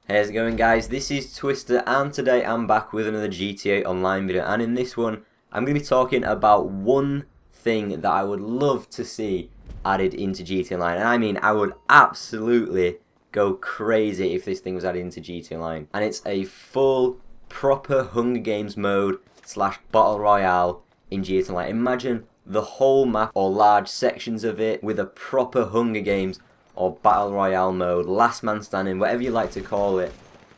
Hey, how's it going, guys? This is Twister, and today I'm back with another GTA Online video, and in this one I'm going to be talking about one thing that I would love to see added into GTA Online, and I mean I would absolutely go crazy if this thing was added into GTA Online, and it's a full proper Hunger Games mode slash Battle Royale in GTA Online. Imagine the whole map or large sections of it with a proper Hunger Games or Battle Royale mode, last man standing, whatever you like to call it.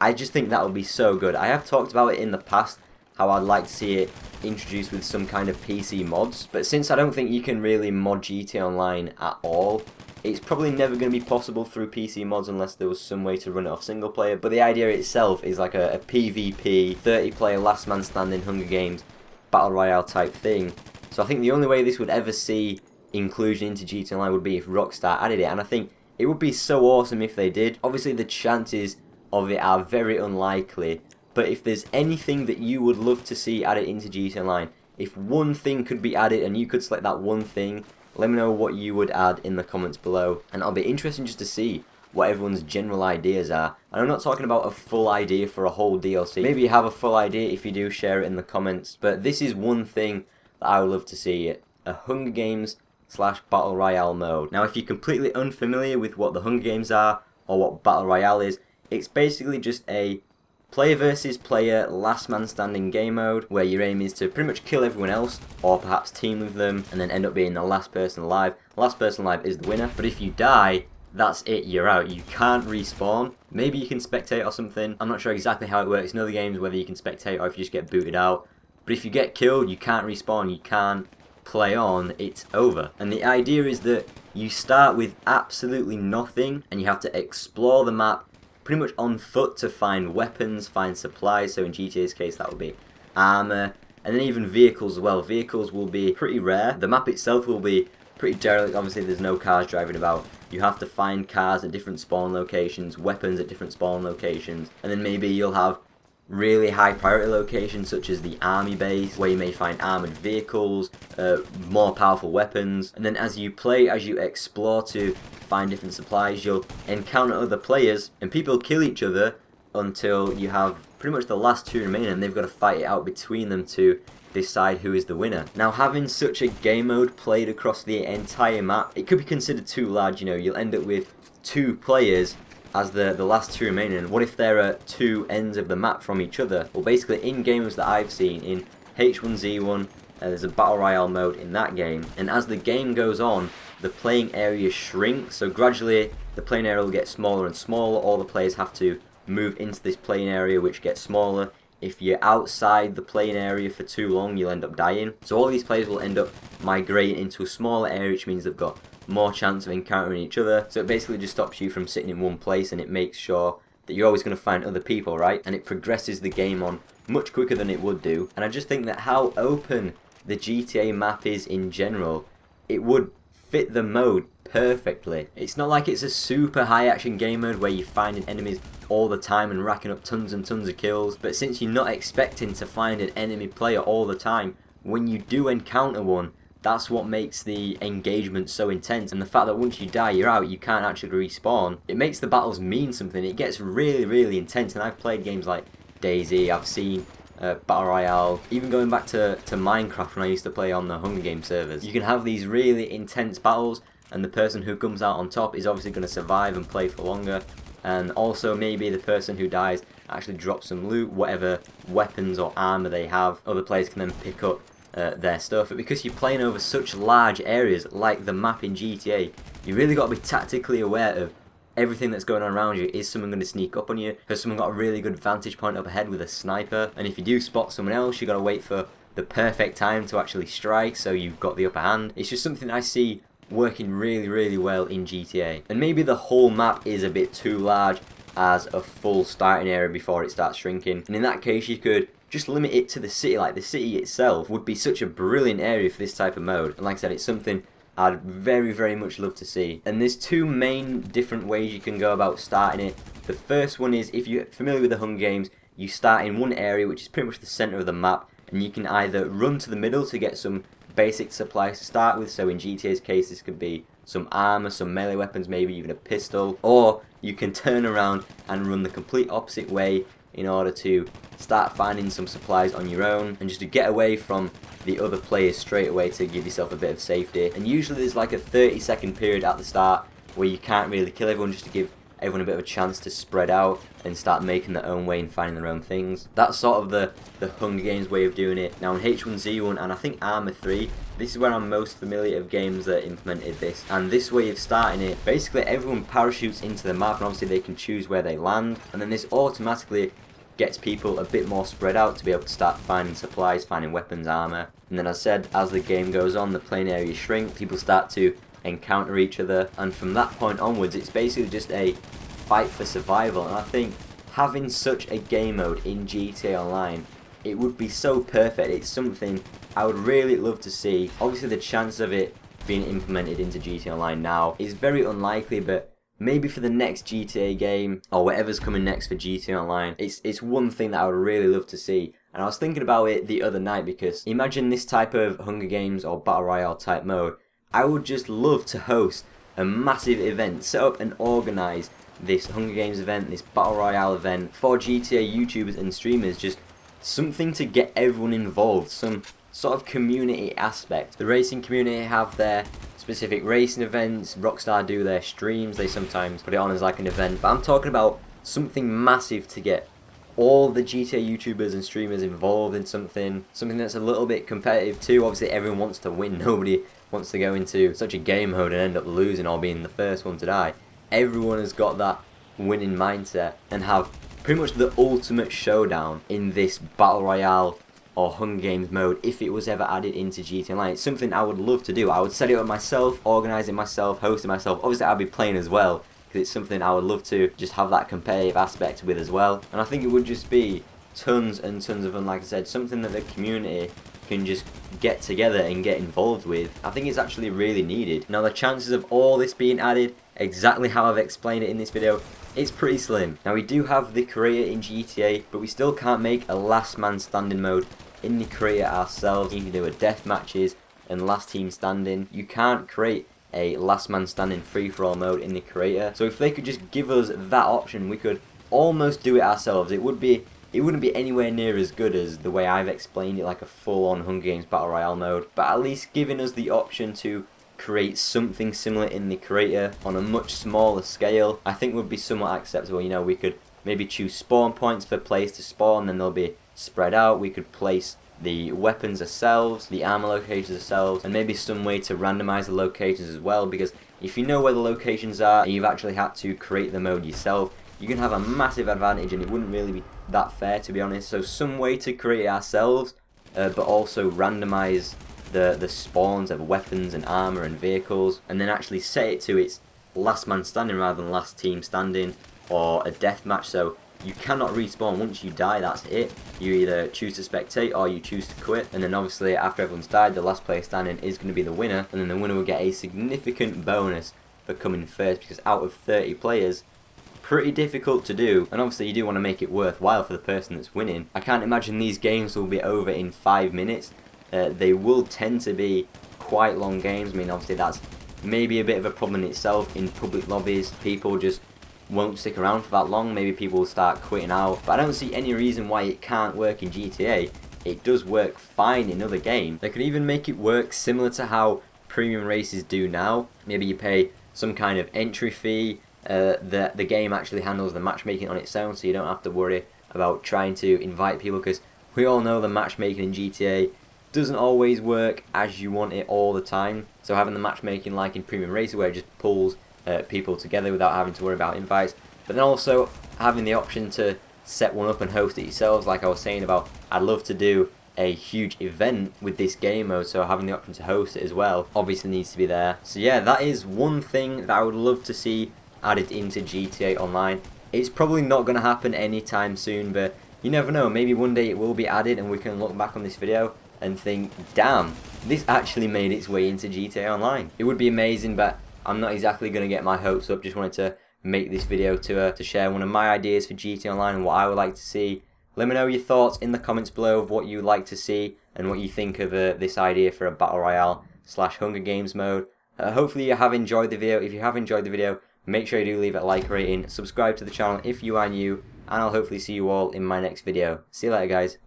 I just think that would be so good. I have talked about it in the past, how I'd like to see it introduced with some kind of PC mods, but since I don't think you can really mod GTA Online at all, it's probably never going to be possible through PC mods unless there was some way to run it off single player. But the idea itself is like a PvP, 30 player last man standing Hunger Games Battle Royale type thing. So I think the only way this would ever see inclusion into GTA Online would be if Rockstar added it, and I think it would be so awesome if they did. Obviously the chances of it are very unlikely, but if there's anything that you would love to see added into GTA Online, if one thing could be added and you could select that one thing, let me know what you would add in the comments below, and it'll be interesting just to see what everyone's general ideas are. And I'm not talking about a full idea for a whole DLC. Maybe you have a full idea. If you do, share it in the comments. But this is one thing that I would love to see: a Hunger Games slash Battle Royale mode. Now, if you're completely unfamiliar with what the Hunger Games are or what Battle Royale is, it's basically just a player versus player last man standing game mode where your aim is to pretty much kill everyone else or perhaps team with them and then end up being the last person alive. The last person alive is the winner, but if you die, that's it, you're out. You can't respawn. Maybe you can spectate or something. I'm not sure exactly how it works in other games, whether you can spectate or if you just get booted out. But if you get killed, you can't respawn, you can't play on, it's over. And the idea is that you start with absolutely nothing and you have to explore the map pretty much on foot to find weapons, find supplies. So in GTA's case that would be armor, and then even vehicles as well. Vehicles will be pretty rare. The map itself will be pretty derelict. Obviously there's no cars driving about. You have to find cars at different spawn locations, weapons at different spawn locations, and then maybe you'll have really high priority locations such as the army base where you may find armored vehicles, more powerful weapons, and then as you play, as you explore to find different supplies, you'll encounter other players and people kill each other until you have pretty much the last two remaining and they've got to fight it out between them to decide who is the winner. Now, having such a game mode played across the entire map, it could be considered too large. You know, you'll end up with two players as the last two remaining. What if there are two ends of the map from each other? Well, basically in games that I've seen, in H1Z1, there's a Battle Royale mode in that game, and as the game goes on, the playing area shrinks, so gradually the playing area will get smaller and smaller. All the players have to move into this playing area which gets smaller. If you're outside the playing area for too long, you'll end up dying. So all these players will end up migrating into a smaller area, which means they've got more chance of encountering each other. So it basically just stops you from sitting in one place, and it makes sure that you're always going to find other people, right? And it progresses the game on much quicker than it would do. And I just think that how open the GTA map is in general, it would fit the mode perfectly. It's not like it's a super high action game mode where you're finding enemies all the time and racking up tons and tons of kills, but since you're not expecting to find an enemy player all the time, when you do encounter one, that's what makes the engagement so intense. And the fact that once you die, you're out, you can't actually respawn, it makes the battles mean something. It gets really, really intense. And I've played games like DayZ, I've seen Battle Royale, even going back to Minecraft when I used to play on the Hunger Games servers. You can have these really intense battles, and the person who comes out on top is obviously going to survive and play for longer. And also maybe the person who dies actually drops some loot, whatever weapons or armor they have. Other players can then pick up their stuff. But because you're playing over such large areas like the map in GTA, you really got to be tactically aware of everything that's going on around you. Is someone going to sneak up on you? Has someone got a really good vantage point up ahead with a sniper? And if you do spot someone else, you got to wait for the perfect time to actually strike so you've got the upper hand. It's just something I see working really, really well in GTA. And maybe the whole map is a bit too large as a full starting area before it starts shrinking, and in that case you could just limit it to the city. Like, the city itself would be such a brilliant area for this type of mode, and like I said, it's something I'd very, very much love to see. And there's two main different ways you can go about starting it. The first one is, if you're familiar with the Hunger Games, you start in one area which is pretty much the center of the map, and you can either run to the middle to get some basic supplies to start with. So in GTA's case, this could be some armor, some melee weapons, maybe even a pistol, or you can turn around and run the complete opposite way in order to start finding some supplies on your own and just to get away from the other players straight away to give yourself a bit of safety. And usually there's like a 30-second period at the start where you can't really kill everyone, just to give everyone a bit of a chance to spread out and start making their own way and finding their own things. That's sort of the Hunger Games way of doing it. Now in H1Z1 and I think Arma 3, this is where I'm most familiar of games that implemented this. And this way of starting it, basically everyone parachutes into the map and obviously they can choose where they land. And then this automatically gets people a bit more spread out to be able to start finding supplies, finding weapons, armor. And then as I said, as the game goes on, the playing area shrinks, people start to encounter each other, and from that point onwards it's basically just a fight for survival. And I think having such a game mode in GTA Online, it would be so perfect. It's something I would really love to see. Obviously the chance of it being implemented into GTA Online now is very unlikely, but maybe for the next GTA game or whatever's coming next for GTA Online, it's one thing that I would really love to see. And I was thinking about it the other night, because imagine this type of Hunger Games or Battle Royale type mode. I would just love to host a massive event, set up and organise this Hunger Games event, this Battle Royale event for GTA YouTubers and streamers, just something to get everyone involved, some sort of community aspect. The racing community have their specific racing events, Rockstar do their streams, they sometimes put it on as like an event, but I'm talking about something massive to get all the GTA YouTubers and streamers involved in something that's a little bit competitive too. Obviously everyone wants to win, nobody wants to go into such a game mode and end up losing or being the first one to die. Everyone has got that winning mindset and have pretty much the ultimate showdown in this Battle Royale or Hunger Games mode if it was ever added into GTA Online. It's something I would love to do. I would set it up myself, organise it myself, host it myself. Obviously I'd be playing as well, because it's something I would love to just have that competitive aspect with as well. And I think it would just be tons and tons of fun, like I said, something that the community can just get together and get involved with. I think it's actually really needed. Now the chances of all this being added exactly how I've explained it in this video, it's pretty slim. Now we do have the creator in GTA, but we still can't make a last man standing mode in the creator ourselves. You can do a death matches and last team standing. You can't create a last man standing free-for-all mode in the creator. So if they could just give us that option, we could almost do it ourselves. It wouldn't be anywhere near as good as the way I've explained it, like a full-on Hunger Games Battle Royale mode, but at least giving us the option to create something similar in the creator on a much smaller scale, I think would be somewhat acceptable. You know, we could maybe choose spawn points for players to spawn, then they'll be spread out. We could place the weapons ourselves, the armor locations ourselves, and maybe some way to randomize the locations as well, because if you know where the locations are and you've actually had to create the mode yourself, you can have a massive advantage and it wouldn't really be that fair, to be honest. So some way to create it ourselves, but also randomize the spawns of weapons and armor and vehicles, and then actually set it to its last man standing rather than last team standing or a death match. So you cannot respawn. Once you die, that's it. You either choose to spectate or you choose to quit, and then obviously after everyone's died, the last player standing is going to be the winner, and then the winner will get a significant bonus for coming first, because out of 30 players, pretty difficult to do, and obviously you do want to make it worthwhile for the person that's winning. I can't imagine these games will be over in 5 minutes. They will tend to be quite long games. I mean, obviously that's maybe a bit of a problem in itself. In public lobbies, people just won't stick around for that long. Maybe people will start quitting out, but I don't see any reason why it can't work in GTA. It does work fine in other games. They could even make it work similar to how premium races do now. Maybe you pay some kind of entry fee. The game actually handles the matchmaking on its own, so you don't have to worry about trying to invite people, because we all know the matchmaking in GTA doesn't always work as you want it all the time. So having the matchmaking like in premium races, where it just pulls people together without having to worry about invites, but then also having the option to set one up and host it yourselves, like I was saying about, I'd love to do a huge event with this game mode, so having the option to host it as well obviously needs to be there. So yeah, that is one thing that I would love to see added into GTA Online. It's probably not going to happen anytime soon, but you never know, maybe one day it will be added and we can look back on this video and think, damn, this actually made its way into GTA Online. It would be amazing, but I'm not exactly going to get my hopes up. Just wanted to make this video to share one of my ideas for GTA Online and what I would like to see. Let me know your thoughts in the comments below of what you would like to see and what you think of this idea for a Battle Royale / Hunger Games mode. Hopefully you have enjoyed the video. If you have enjoyed the video, make sure you do leave it a like rating, subscribe to the channel if you are new, and I'll hopefully see you all in my next video. See you later, guys.